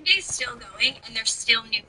Monday's still going, and there's still new.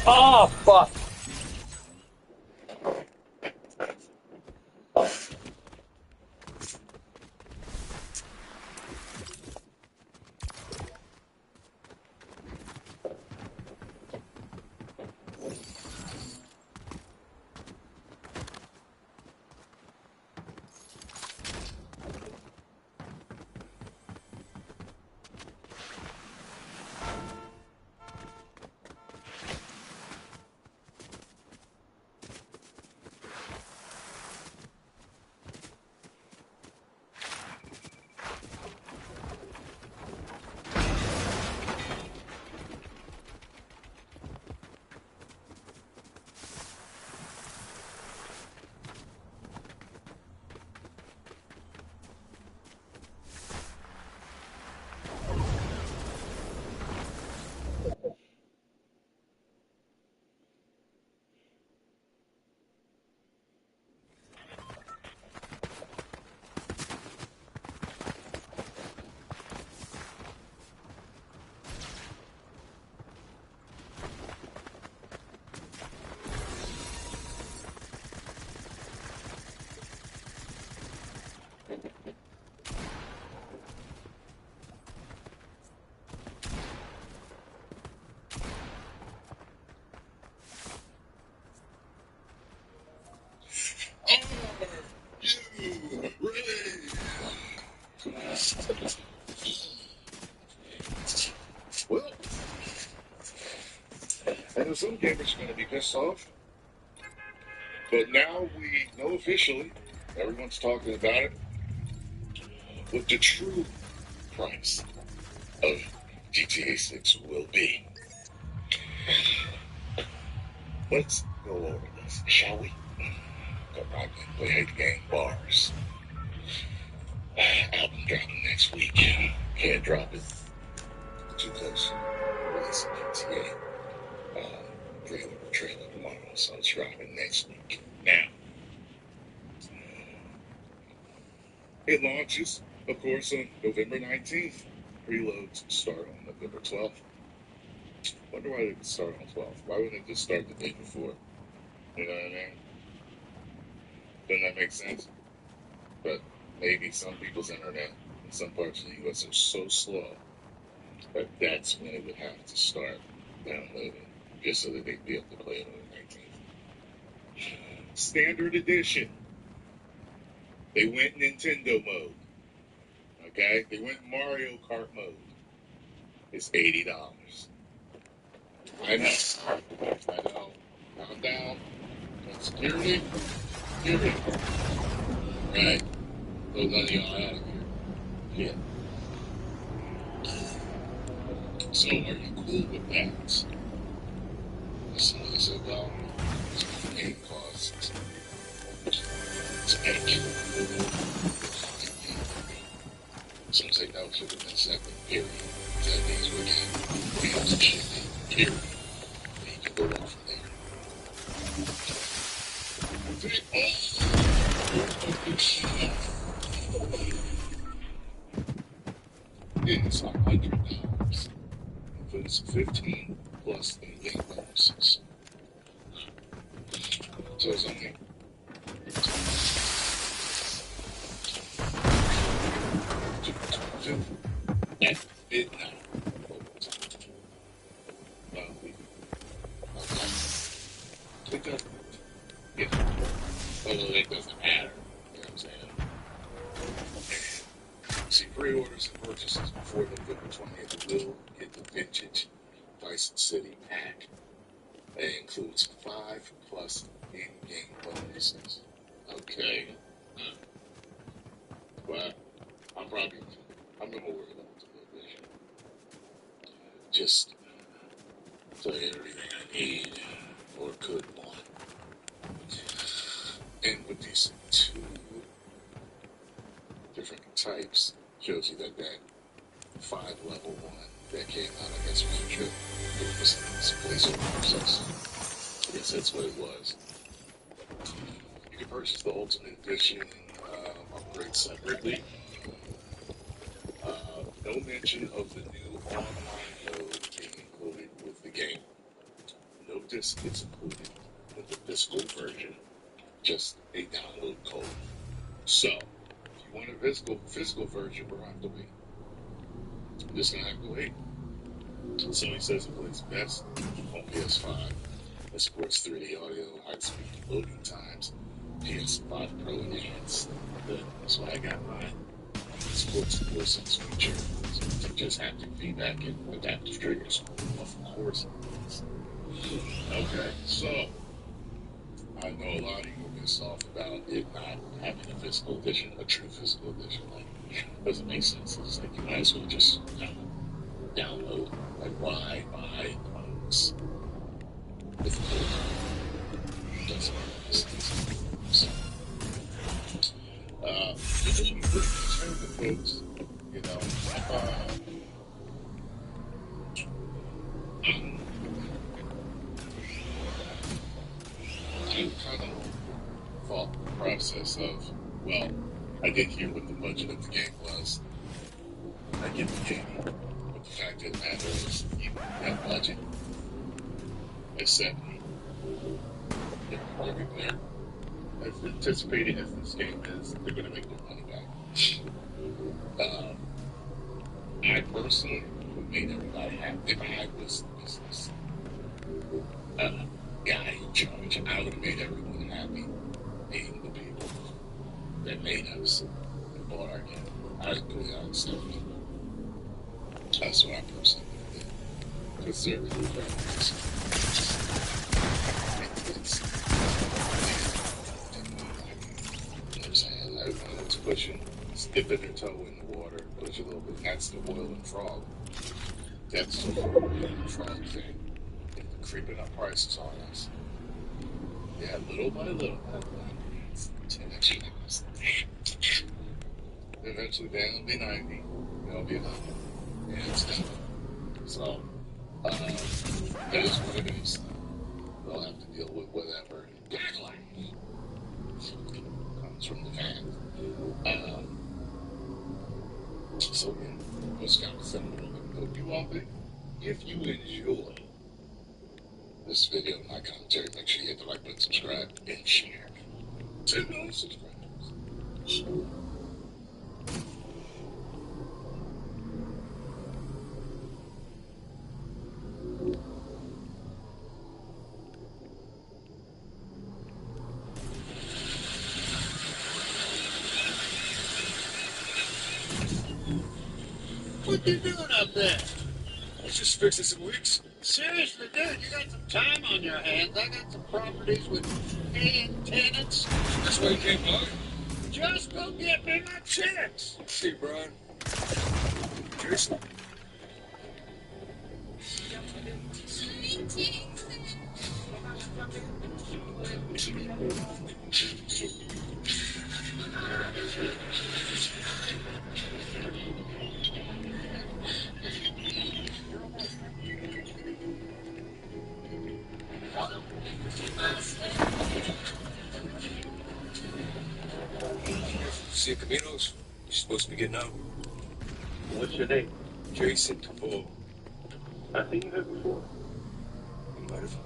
Oh, fuck. Well, I know some gamers are going to be pissed off, but now we know officially, everyone's talking about it, what the true price of GTA 6 will be. Let's go over this, shall we? Got my play the game bars. Album dropping next week. Can't drop it too close. Release GTA. Trailer tomorrow, so it's dropping next week. Now, it launches, of course, on November 19th. Preloads start on November 12th. Wonder why they didn't start on 12th. Why wouldn't it just start the day before? You know what I mean? Doesn't that make sense? But maybe some people's internet in some parts of the U.S. are so slow that that's when it would have to start downloading, just so that they'd be able to play it on the 19th. Standard edition. They went Nintendo mode. Okay? They went Mario Kart mode. It's $80. I know. Calm down. Security. Security. Right. Those none of y'all out of here. Yeah. So are you cool with that? Somebody said, well, the game costs to make. Some say no, it should have been second, period. That means we're getting games and shit, period. And you can go on from there. It's $100. Includes 15 plus in-game bonuses. So it's only at midnight. It doesn't, yeah. Although it doesn't matter. You know what I'm saying? See, pre-orders and purchases before November 20th will get the vintage Vice City pack. That includes 5 plus in-game bonuses. Okay. But I'm not worried about the division. Just tell you everything I need or could want. And with these 2 different types, shows you that 5 level 1 that came out, I guess, was a trip. It was some placeholder process. I guess that's what it was. You can purchase the Ultimate Edition upgrade separately. No mention of the new online mode being included with the game. No disc gets included with the physical version, just a download code. So, if you want a physical version, we're going to have to wait. We're just going to have to wait. So he says it plays best on PS5. It supports 3D audio, high-speed loading times, PS5 Pro Enhanced. Good. That's why I got mine. It supports the DualSense feature, so you just have to feedback and adaptive triggers. Of course it is. Okay, so I know a lot of you were pissed off about it not having a physical edition, a true physical edition. Like, it doesn't make sense. It's like you might as well just download. Like, why buy codes with code? Doesn't make sense. So, in terms of codes, you know, I'm kind of thought the process of, well, I did hear what the budget of the game was. I get the game, but the fact of the matter is, even that budget is 70. They're as anticipated as this game is, they're going to make their money back. I personally would make everybody happy. If I was the business guy in charge, I would have made everyone happy, even the people that made us and bought our game. I would put it on 70. That's what I personally did. Because they're really friends. You know what I'm saying? Everyone was pushing, dipping their toe in the water, push a little bit. That's the oil and frog. That's the oil and frog thing. Creeping up prices on us. Yeah, little by little. 10 extra dollars. Eventually, they'll be 90. They'll be 100. Yeah, it's done. So, that is what it is. They'll have to deal with whatever backlash comes from the fans. So, yeah, those kind of similar. Hope you all think. If you enjoy this video, my commentary, make sure you hit the like button, subscribe, and share. 10 million subscribers. What you doing up there? I was just fixing some leaks. Seriously, dude, you got some time on your hands. I got some properties with paying tenants. That's why you came by. Just go get me my checks. See, Brian. Jason. See Caminos? You're supposed to be getting out. What's your name? Jason Capone. I've seen you here before. You might have.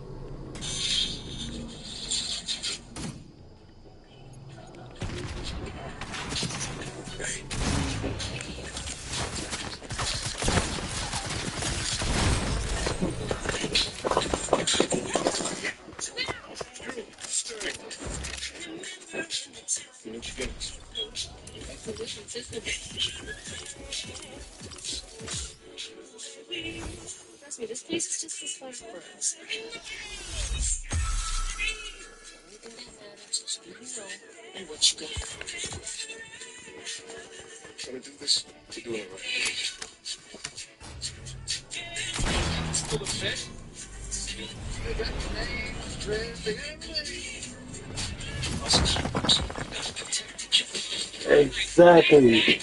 Hey. You know what you get? Trust me, this place is just as fun for us. Everything that matters is who you know and what you got. Trying to do this? You're doing it right. Still a fit? You got your names, dressed, everything. Exactly.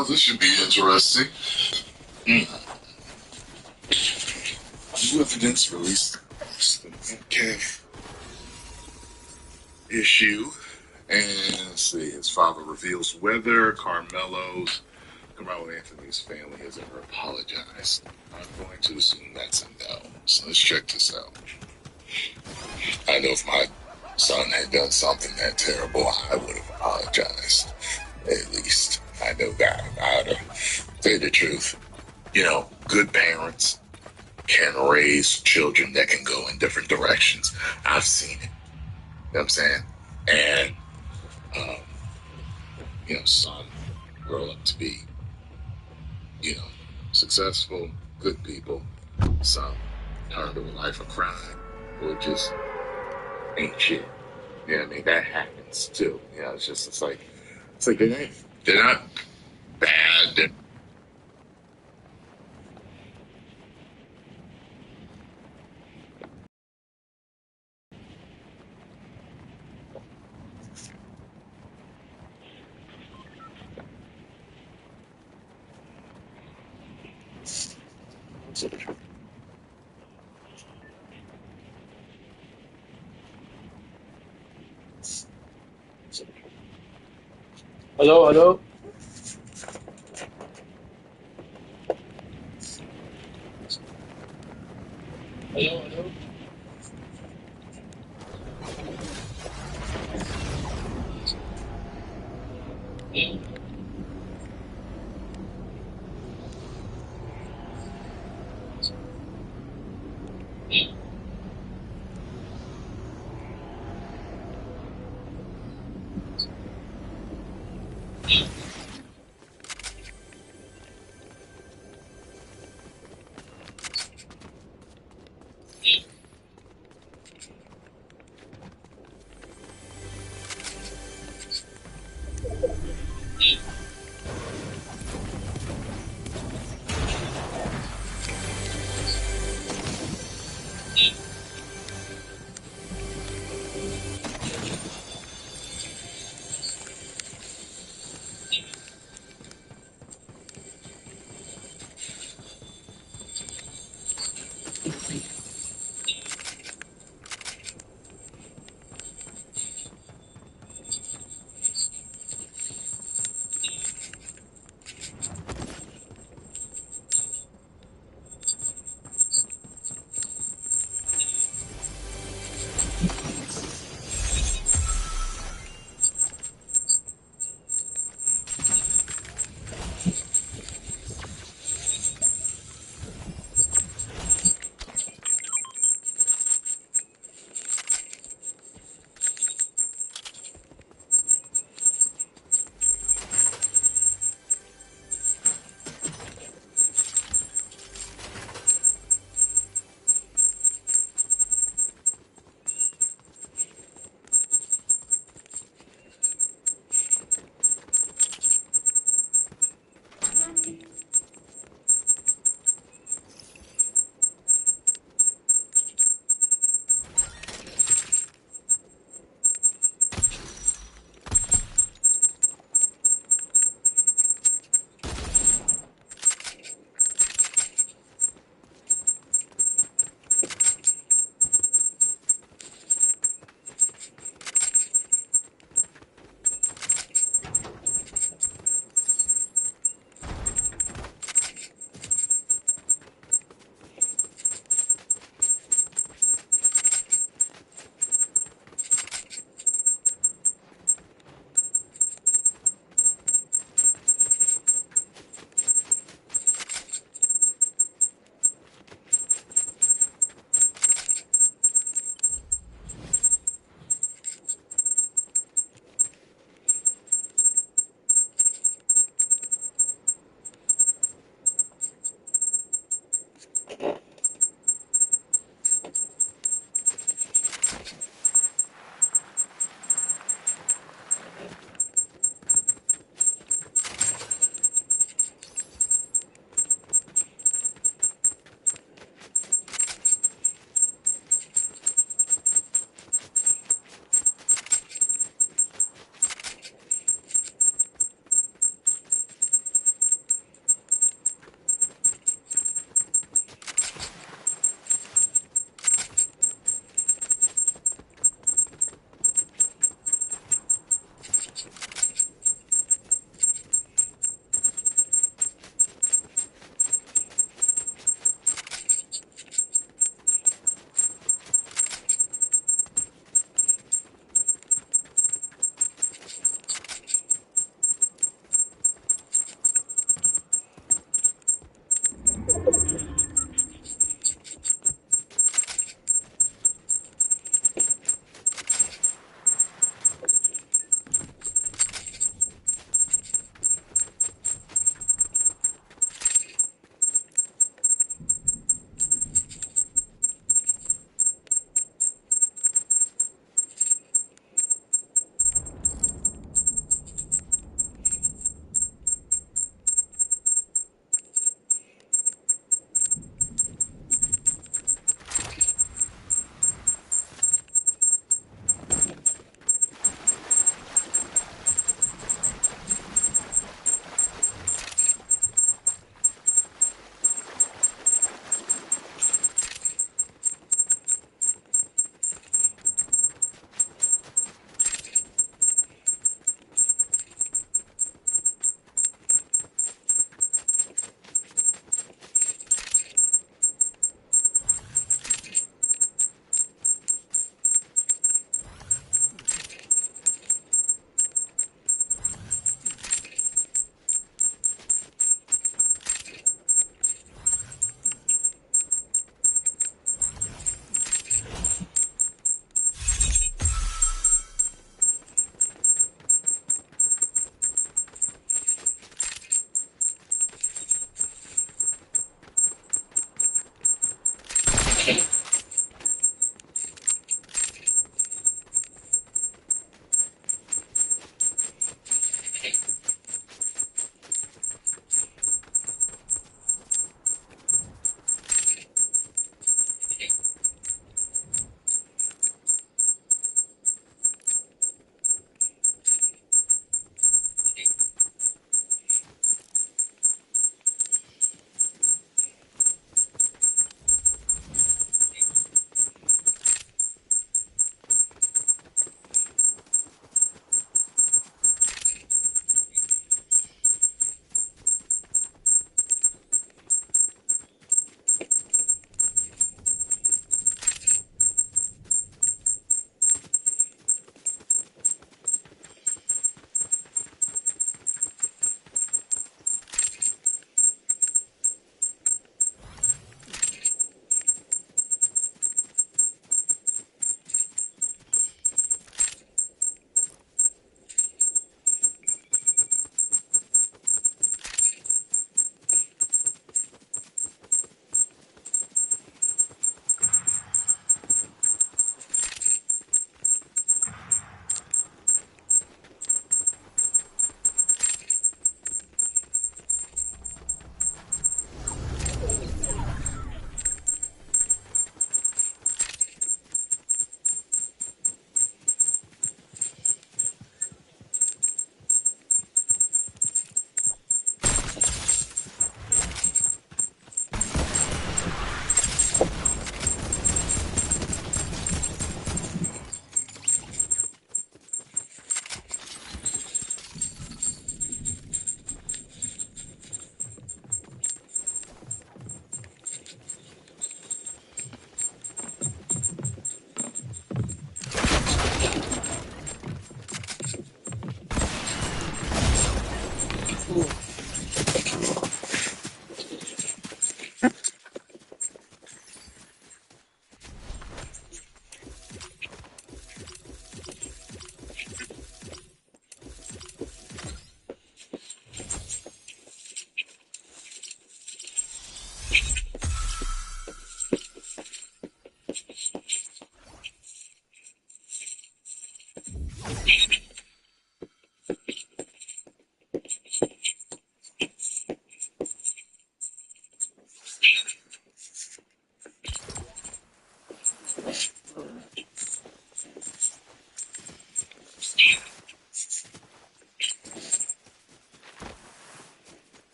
Well, this should be interesting. New evidence released in the Kev issue. And let's see, his father reveals whether Carmelo Anthony's family has ever apologized. I'm going to assume that's a no. So let's check this out. I know if my son had done something that terrible, I would have apologized. At least I know that. I would have say the truth. You know, good parents can raise children that can go in different directions. I've seen it. You know what I'm saying? And, son grow up to be, successful, good people. Some turn to a life of crime or just ain't shit. You know what I mean? That happens too. It's like they're not bad. Hello, hello. Hello, hello.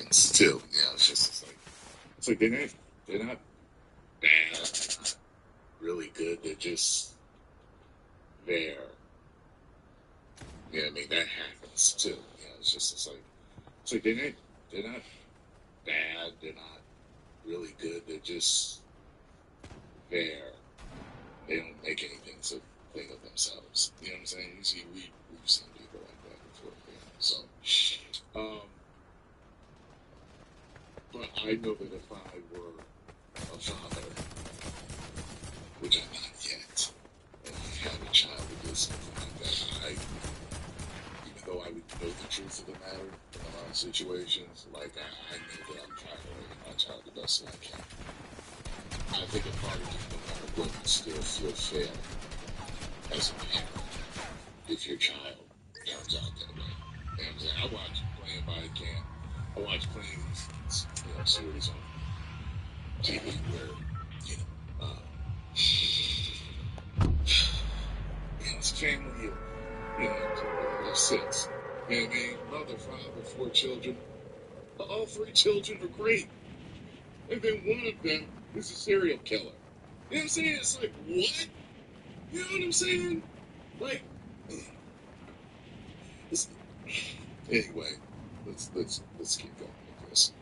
happens too. You know, it's like they're not bad, they're not really good. They're just there. You know what I mean? That happens too. You know, it's like they're not bad. They're not really good. They're just there. They don't make anything to think of themselves. You know what I'm saying? You see, we've seen people like that before. You know? So, but I know that if I were a father, which I'm not yet, and I had a child who did something like that, even though I would know the truth of the matter in a lot of situations, like I know that I'm trying to raise my child the best that I can. I think a part of you, no matter what, you still feel fair as a parent if your child turns out that way. You know what I'm saying? I watch playing body cam. I watch playing series on TV where, it's a family of, of six. You know what I mean? Mother, father, 4 children. All 3 children are great. And then one of them is a serial killer. You know what I'm saying? It's like, what? You know what I'm saying? Like, anyway, let's keep going with this.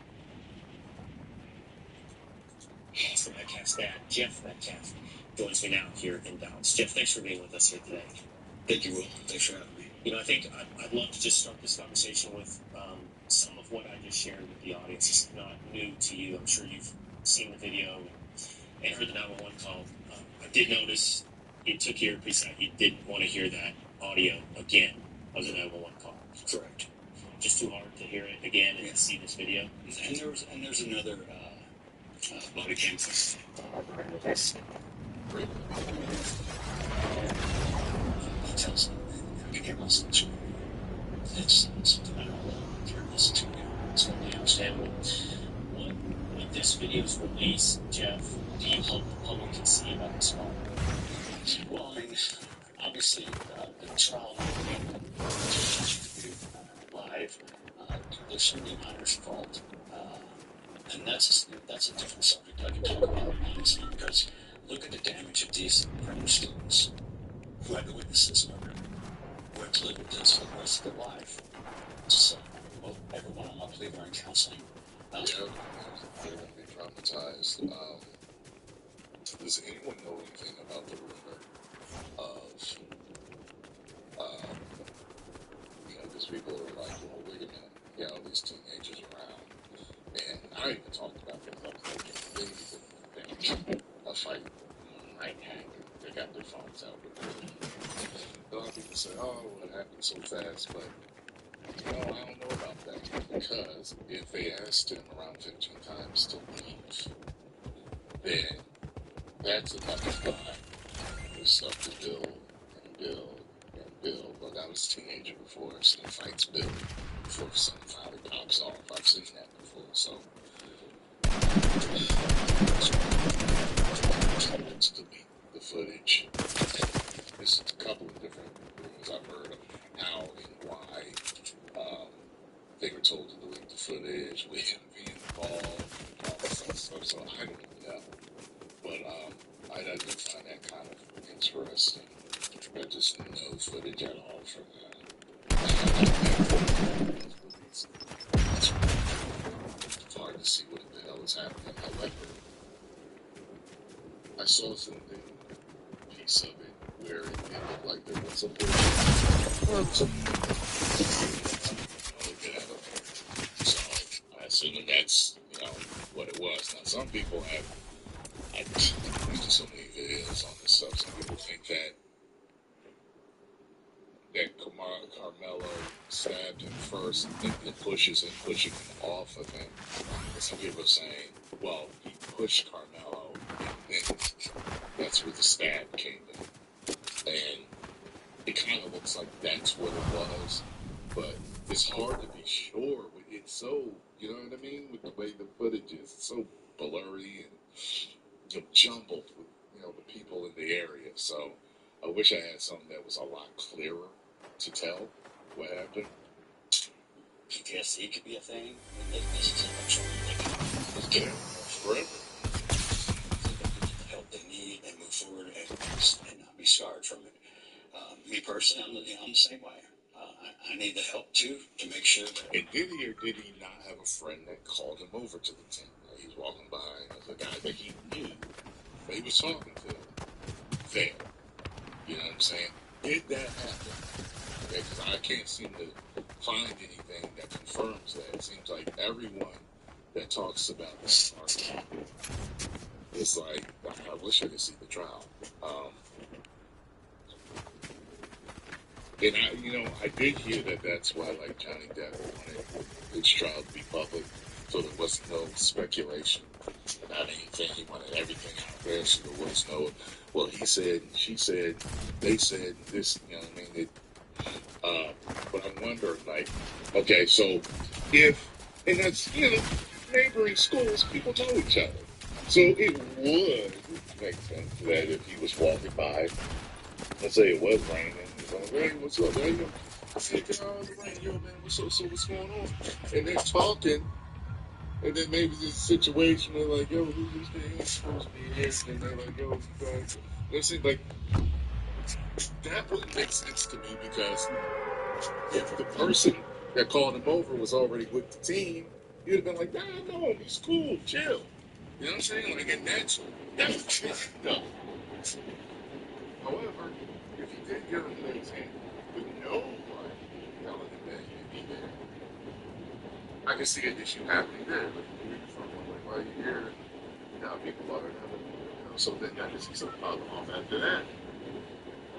Awesome Metcalf's dad, Jeff Metcalf, joins me now here in Dallas. Jeff, thanks for being with us here today. Thank you, Will. Thanks for having me. I think I'd love to just start this conversation with some of what I just shared with the audience. It's not new to you. I'm sure you've seen the video and heard the 911 call. I did notice it took your earpiece out. You didn't want to hear that audio again of the 911 call. Correct. Just too hard to hear it again and see this video. And there's another body cam footage. Details in the camera selection. It's something I don't care to listen to. It's totally understandable. When this video is released, Jeff, do you hope the public can see about this call? Well, I mean, obviously, the trial live, there's so many minors involved. And that's a different subject I can talk about, honestly, because look at the damage of these primary students who had to witness this murder, who had to live with this for the rest of their life. So, well, everyone, I believe, are in counseling. Yeah, they're going to be traumatized. Does anyone know anything about the rumor of, because people are like, well, wait a minute, these teenagers around. And I even talked about this. I was like, they think a fight might happen. They got their phones out. A lot of people say, oh, it happened so fast, but I don't know about that, because if they asked him around 15 times to leave, then that's enough time for stuff to build and build and build. Look, I was a teenager before. I've seen fights build before something finally pops off. I've seen that before, so let's delete the footage. There's a couple of different rumors I've heard of how and why they were told to delete the footage, with him being involved, and all this other stuff. So I don't know, but I do find that kind of interesting. There's just no footage at all from that. It's hard to see what the hell is happening. However, I saw something, piece of it, where it looked like there was a bullshit. So I assume that's, what it was. Now, some people I've seen so many videos on this stuff. Some people think that Carmelo stabbed him first and then pushing him off of him. And some people are saying, well, he pushed Carmelo and then that's where the stab came in. And it kind of looks like that's what it was, but it's hard to be sure. It's so, you know what I mean, with the way the footage is. It's so blurry and jumbled with, the people in the area. So I wish I had something that was a lot clearer to tell what happened. PTSD could be a thing. I mean, this is I'm sure they can Forever. get the help they need and move forward and not be scarred from it. Me personally, I'm the same way. I need the help too to make sure that. And did he or did he not have a friend that called him over to the tent? Like he was walking by, and there's a guy that he knew that he was talking to there. You know what I'm saying? Did that happen? Okay, because I can't seem to find anything that confirms that. It seems like everyone that talks about this is like, I wish I could see the trial. And I did hear that that's why, like, Johnny Depp wanted his trial to be public, so there was no speculation about anything. He wanted everything out there, so there was no, well, he said, she said, they said this, you know what I mean? But I'm wondering, like, okay, so and that's, neighboring schools, people know each other. So it would make sense that if he was walking by, let's say it was raining, he's like, hey, what's up, man? I said, oh, it's raining, yo, man, what's up, so what's going on? And they're talking, and then maybe there's a situation where, like, yo, who's the he's supposed to be here? And they're like, yo, guys, it seems like that wouldn't make sense to me because if the person that called him over was already with the team, you'd have been like, nah, no, he's cool, chill. You know what I'm saying? Like, and that's no. However, if he did get under his hand with nobody telling him that he'd be there, I can see an issue happening there. Like, you're from like, why are you here? You know, people are, so then I can see something popping off after that.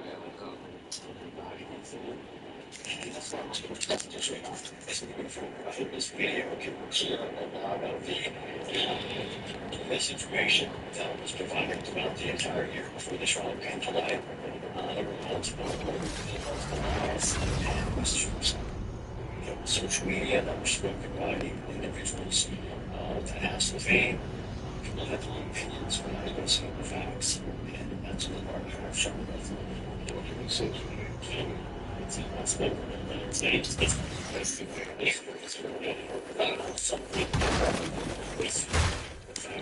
I don't know. This video can share a lot of the misinformation that was provided throughout the entire year before the trial came to light. There were multiple lies and mistruths on social media that were spoken by individuals that have some fame. People have their own opinions without even seeing the facts, and that's the part that I've struggled with. Social media.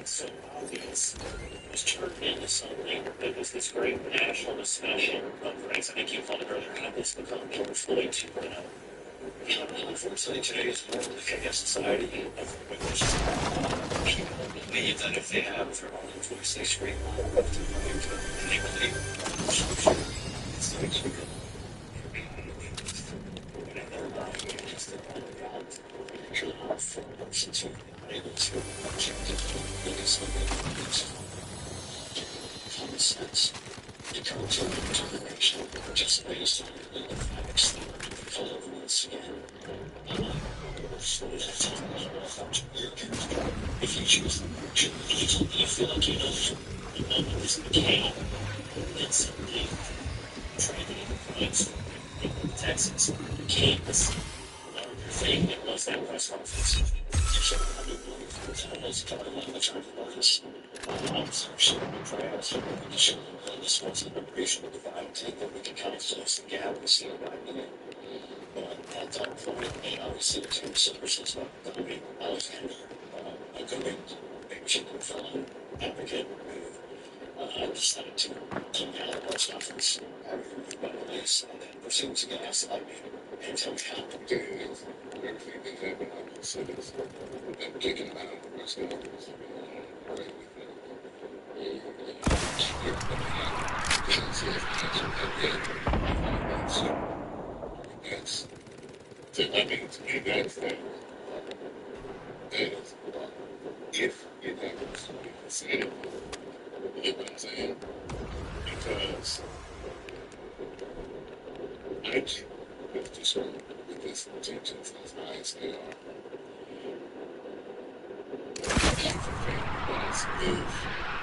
So obvious was turned into something that was this great national discussion of race. I think you called it earlier, how this become George Floyd 2.0. Unfortunately, today is more of a chaos society of which people believe that if they have their own voice, they scream out to and they believe it's like and they're lying and just since you're not able to change it, look at something that's common sense to come to a determination just based on the facts that are being followed once again. If you choose to you feel like you know this became then something tragedy points in Texas became this larger thing that was that press conference. So I do believe that as a language articles, officers and prayers, we can show them that this wasn't a racial divide thing, that we can kind of close the gap and see what I mean. But at that point, and obviously the two services of Gumby Alexander, a good Michigan fellow advocate who decided to come down to the press conference after my release and then proceeded to gaslight me and tell me how to do it. Everything that happened, I can say this. With them kicking him out of the press conference. Right with that's, I mean, to me, that's that. That is, if it happens to be insanity, you get what I'm saying? Because I keep with this one, with this tensions as high as they are. Because if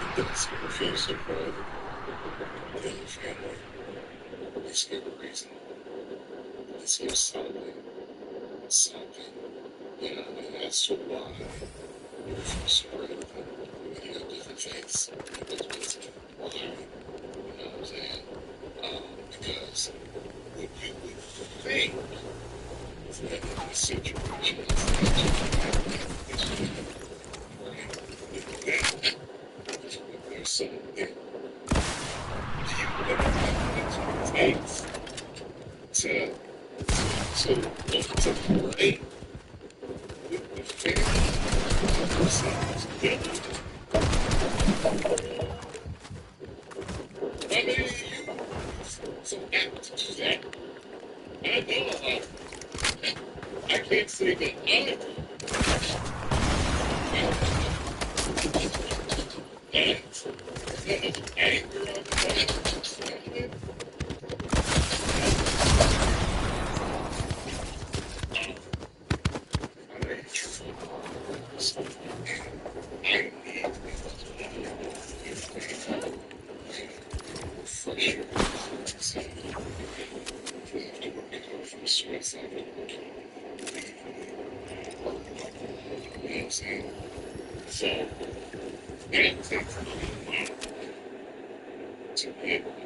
it does feel so private, then your family, at least give a reason, at least give something, you know, and as to why you feel so private, you have different faiths, different reasons why, you know what I'm saying? Because what you would think the situation is there's someone there. Do you really have things to play with the family? Seems good. How many of you so apt to do that? I know a lot. I can't say that I do. And anger on the back. I need for sure. So, after working off the stress after working, you know what I'm saying? So, that takes a lot to be able to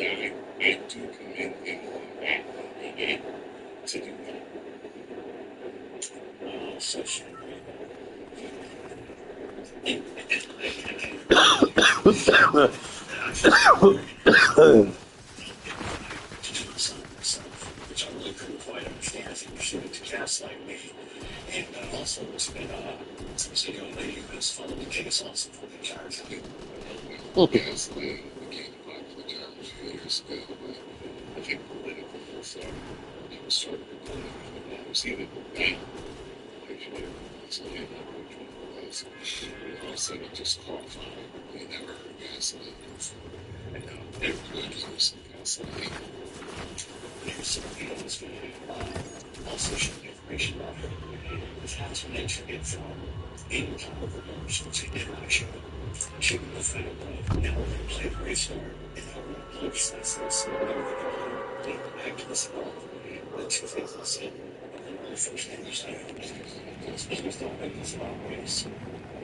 and I do commend him on that, on being able to do that. Social which I really couldn't quite understand. I think you should to gaslight me. And also, it's been a young lady who has followed the case also for the entire time. well, gaslighting became popular a few years ago, but I think politically, so people started to believe that it was either that, if you didn't explain which one it was, and all of a sudden it just caught fire. They never heard gaslighting before, and now everybody knows gaslighting. There's some videos also showing information about her, and it has been attributed from any kind of rumors, which they did not show. Showing the fact that now we're going to play the race card, and now we're going to police license, and we're going to lead the activists involved. The two things I said, the first thing you say is please don't make this about race.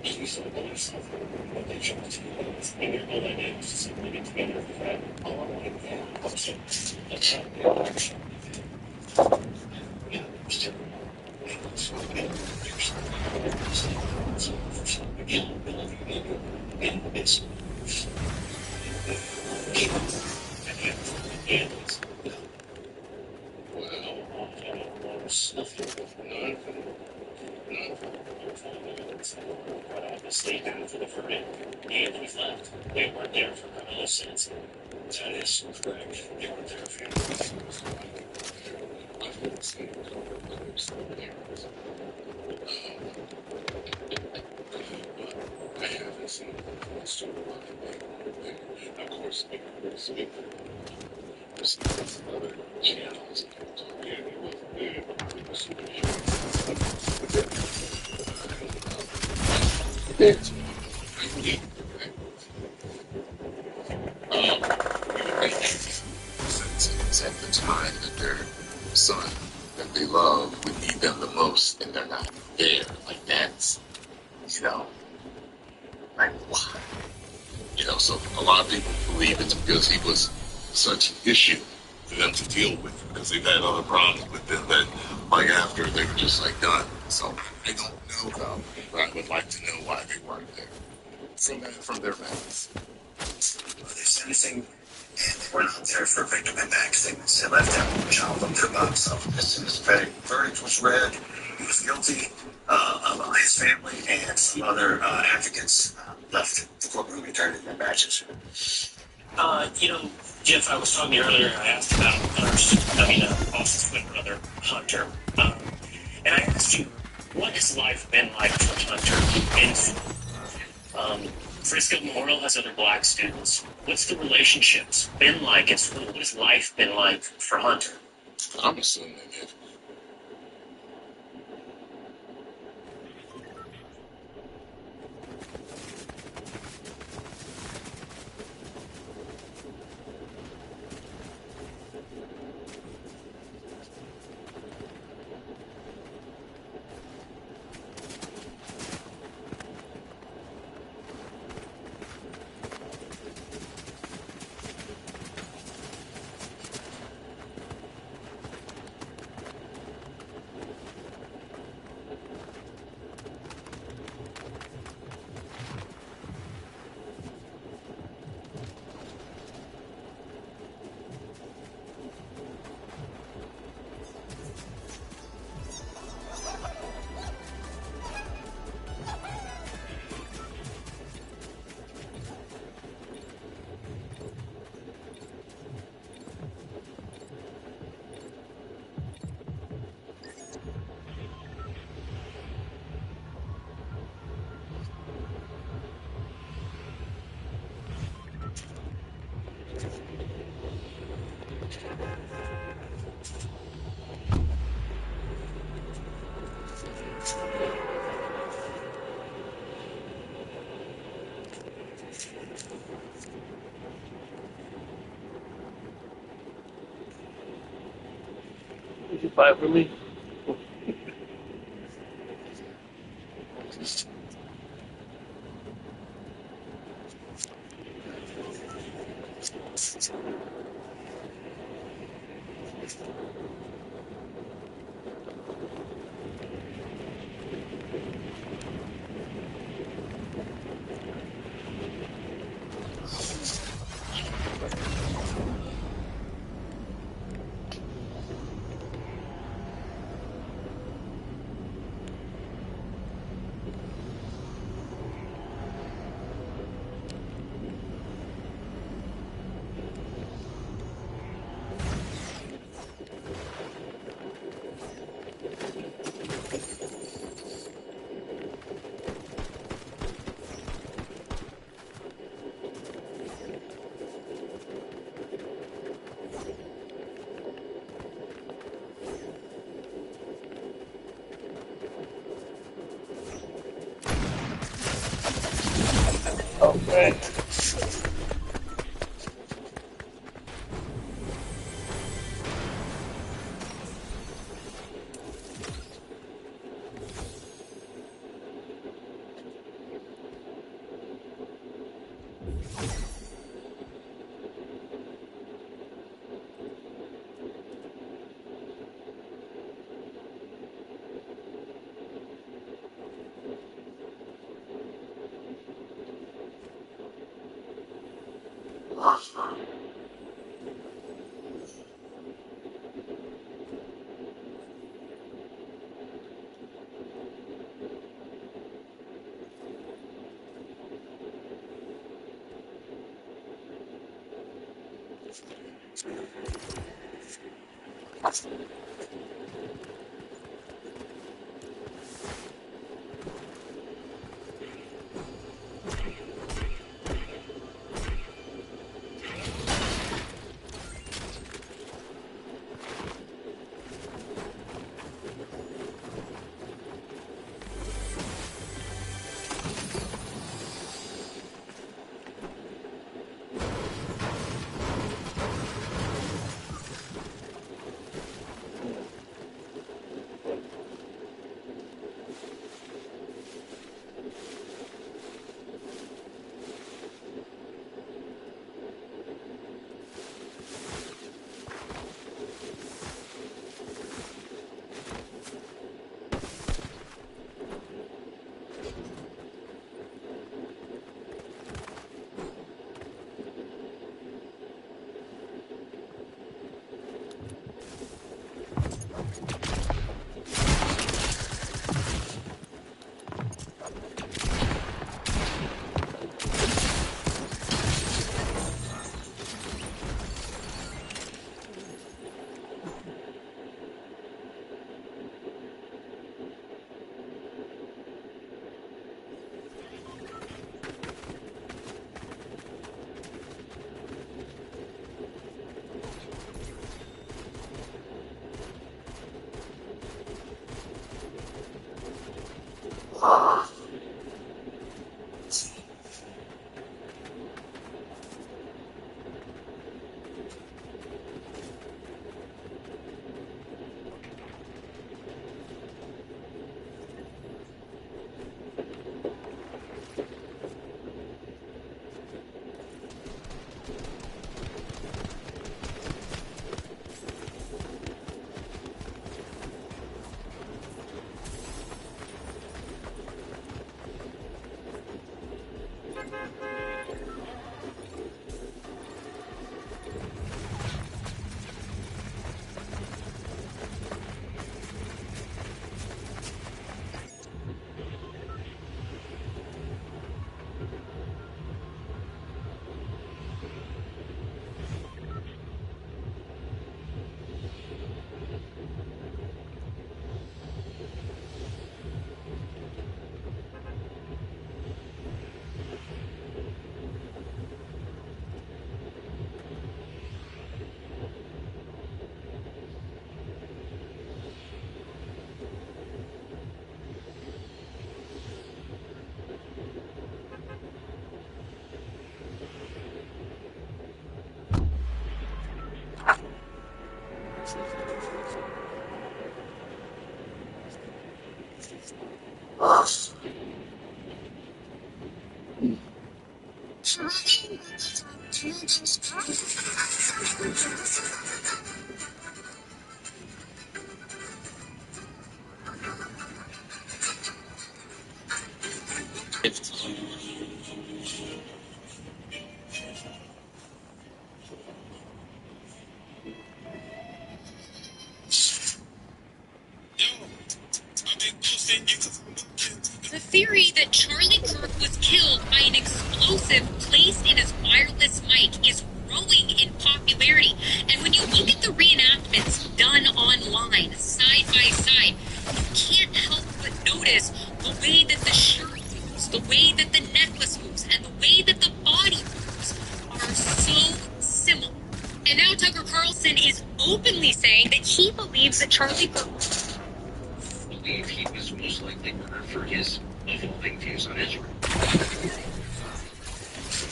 Please don't believe something that they try to and all I did was just simply get together with that. All I wanted to do was to attack the election. Yeah, it's terrible. And it's for some accountability and it's and it's nothing. But I stayed down for the verdict, and we left. They weren't there for criminal sentencing. That is correct. They weren't there for I haven't seen the story of course, there's other channels and talking about it. Since at the time that their son that they love would need them the most, and they're not there. Like that's, you know, like why? You know, so a lot of people believe it's because he was such an issue for them to deal with because they've had other problems with them that, like after they were just like done. So I don't know though, but I would like to know why they weren't there from their mouths. They're sentencing, and they were not there for victim impact statements. They left out child up to about himself. As soon as the verdict was read, he was guilty. His family and some other advocates left the courtroom and turned in their badges. Jeff, I was talking to you earlier. I asked about Austin's twin brother, Hunter. And I asked you, what has life been like for Hunter? And Frisco Memorial has other black students. What's the relationships been like at school? What has life been like for Hunter? I'm assuming that Did you buy it for me? Okay. The theory that Charlie Kirk was killed by an explosive placed in his wireless mic is growing in popularity. And when you look at the reenactments done online, side by side, you can't help but notice the way that the shirt moves, the way that the necklace moves, and the way that the body moves are so similar. And now Tucker Carlson is openly saying that he believes that Charlie Kirk believe he was most likely murdered for his evolving views on Israel.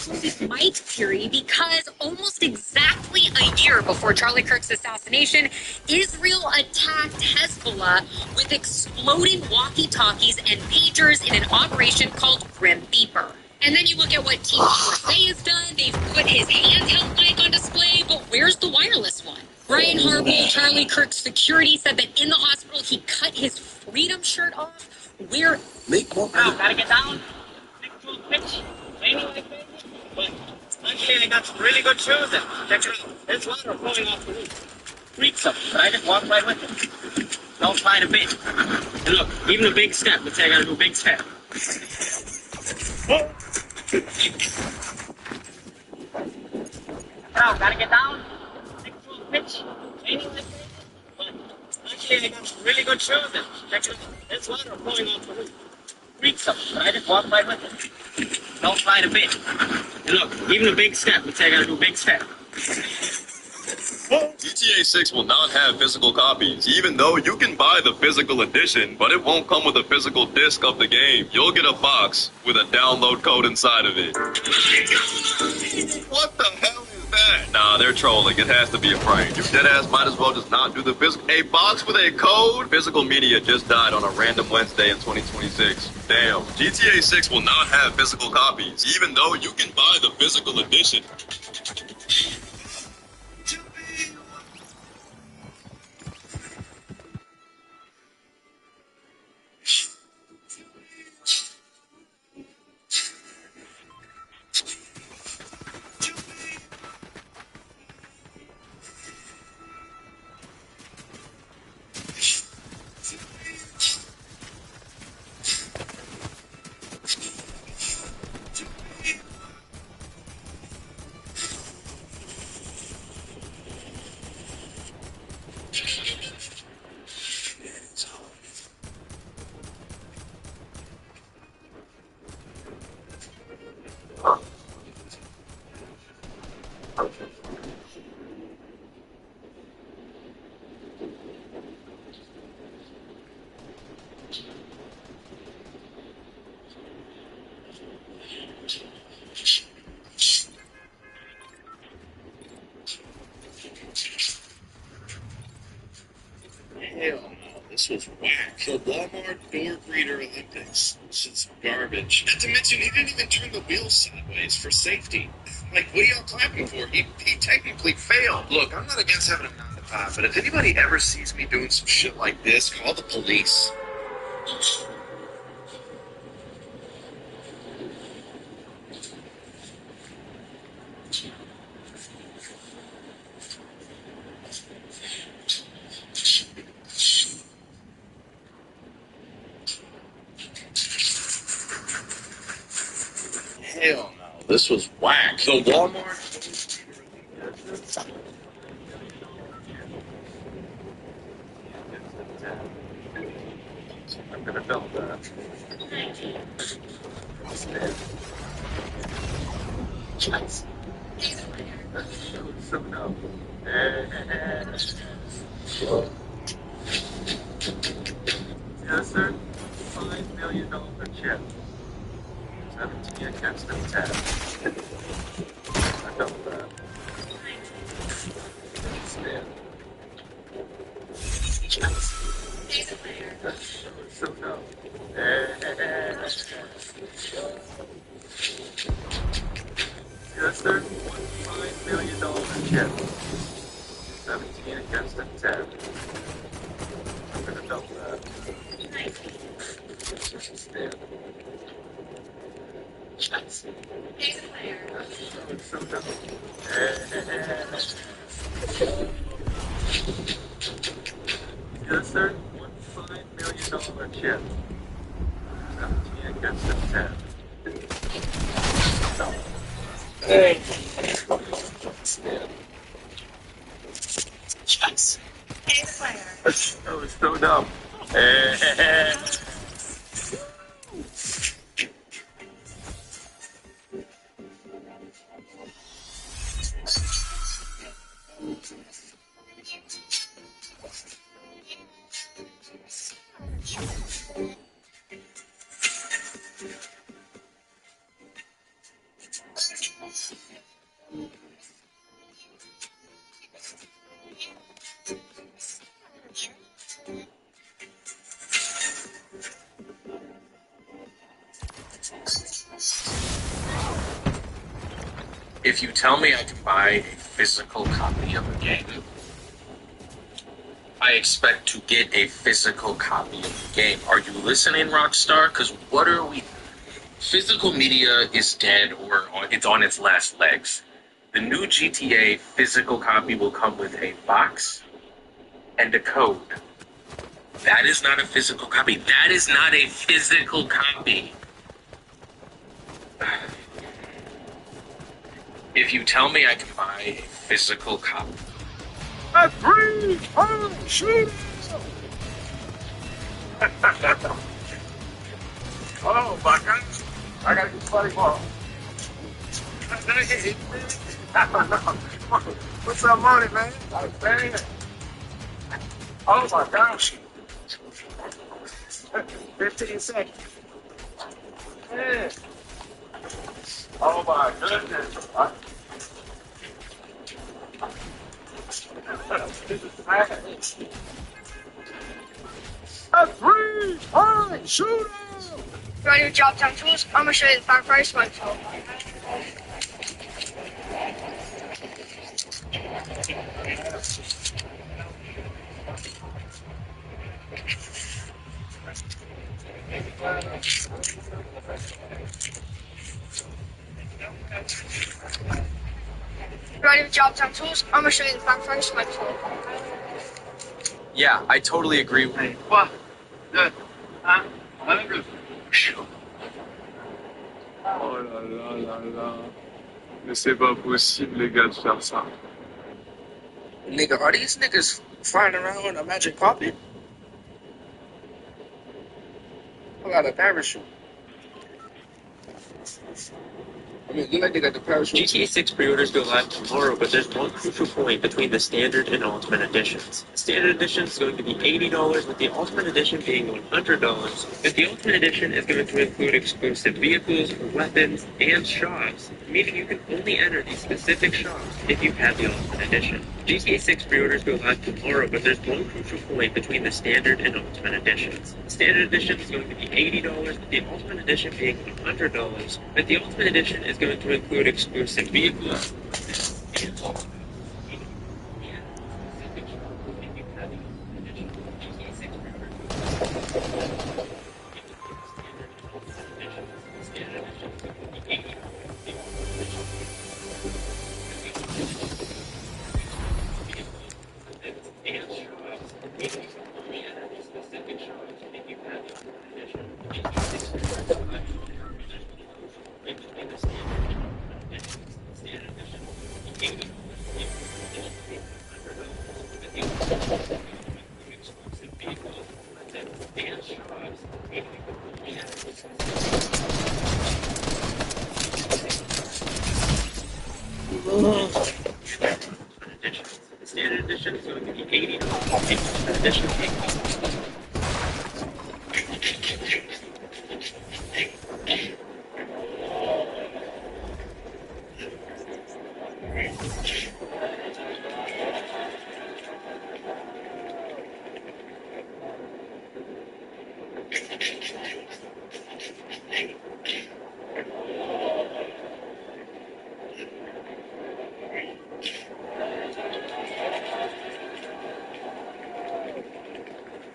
this mic theory because almost exactly a year before Charlie Kirk's assassination, Israel attacked Hezbollah with exploding walkie-talkies and pagers in an operation called Grim Beeper. And then you look at what Team USA has done. They've put his handheld mic on display, but where's the wireless one? Brian Harbaugh, Charlie Kirk's security, said that in the hospital he cut his freedom shirt off. Where? Make more. Now, gotta get down. Stick to a pitch. Raining like crazy. But luckily I got some really good shoes in. Check it out. There's water flowing off the roof. Freaks them. But I just walk right with it. Don't find a bit. And look, even a big step. Let's say I gotta do a big step. Now, gotta get down. Stick to a pitch. Raining like crazy. But luckily I got some really good shoes in. Check it out. There's water flowing off the roof. Freaks them. But I just walk right with it. Don't find a bit. And look, even a big step. Let's say I gotta do a big step. GTA 6 will not have physical copies, even though you can buy the physical edition, but it won't come with a physical disc of the game. You'll get a box with a download code inside of it. What the hell is that? Nah, they're trolling. It has to be a prank. You deadass might as well just not do the physical. A box with a code? Physical media just died on a random Wednesday in 2026. Damn. GTA 6 will not have physical copies, even though you can buy the physical edition. Hell no, this was whack. The Walmart door greeter Olympics. This is garbage. Not to mention, he didn't even turn the wheels sideways for safety. Like, what are y'all clapping for? He technically failed. Look, I'm not against having a 9 to 5, but if anybody ever sees me doing some shit like this, call the police. Hell no, this was whack. The Walmart. I'm gonna film that. So no. Yes, sir. $5 million chip. 17 against the 10. I felt that. Stand. So no. Yes, sir. $1.5 million chip. 17 against a 10. I'm gonna double that. Stand. Yes. So no. Yes, sir. $1.5 million chip. 17 against a 10. Hey. Stand. Yes. That was so dumb. If you tell me I can buy a physical copy of a game, I expect to get a physical copy of the game. Are you listening, Rockstar? Because what are we... Physical media is dead, or it's on its last legs. The new GTA physical copy will come with a box and a code. That is not a physical copy. That is not a physical copy. If you tell me I can buy a physical copy... A free home shoot! Oh my God! I gotta get funny ball. What's up, money, man? Man. Oh my gosh! 15 seconds. Man. Oh my goodness! This is bad. A three-point shooter! Ready to drop down tools? I'm gonna show you the back first one. Ready to drop down tools? I'm gonna show you the back first one. Yeah, I totally agree with you. Quoi? Oh là là là là. Mais c'est pas possible, les gars, de faire ça. Nigga, are these niggas flying around in a magic carpet? I got a parachute. I mean, look like they got the parachute. GTA 6 pre-orders go live tomorrow, but there's one crucial point between the Standard and Ultimate Editions. The Standard Edition is going to be $80, with the Ultimate Edition being $100. But the Ultimate Edition is going to include exclusive vehicles, weapons, and shops, meaning you can only enter these specific shops if you have the Ultimate Edition. GTA 6 pre-orders go live tomorrow, but there's one crucial point between the Standard and Ultimate Editions. The Standard Edition is going to be $80, with the Ultimate Edition being $100. But the Ultimate Edition is going to include exclusive vehicles. The Standard Edition is going to be $80. The Edition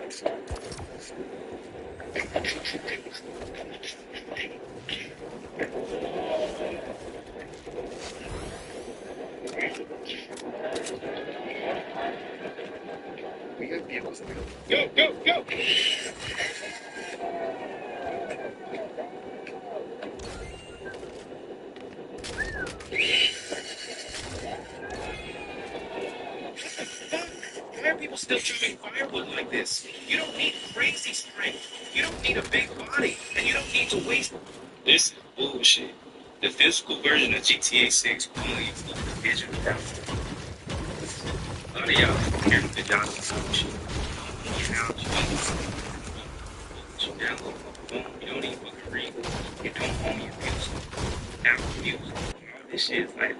We have vehicles now. Go, go, go! Why are people still chopping firewood like this? You don't need crazy strength. You don't need a big body. And you don't need to waste... This is bullshit. The physical version of GTA 6 only includes the digital download. A lot of y'all care that y'all do some shit. You download a phone, you don't even fucking read. You don't own your music. Now, music. All this shit is like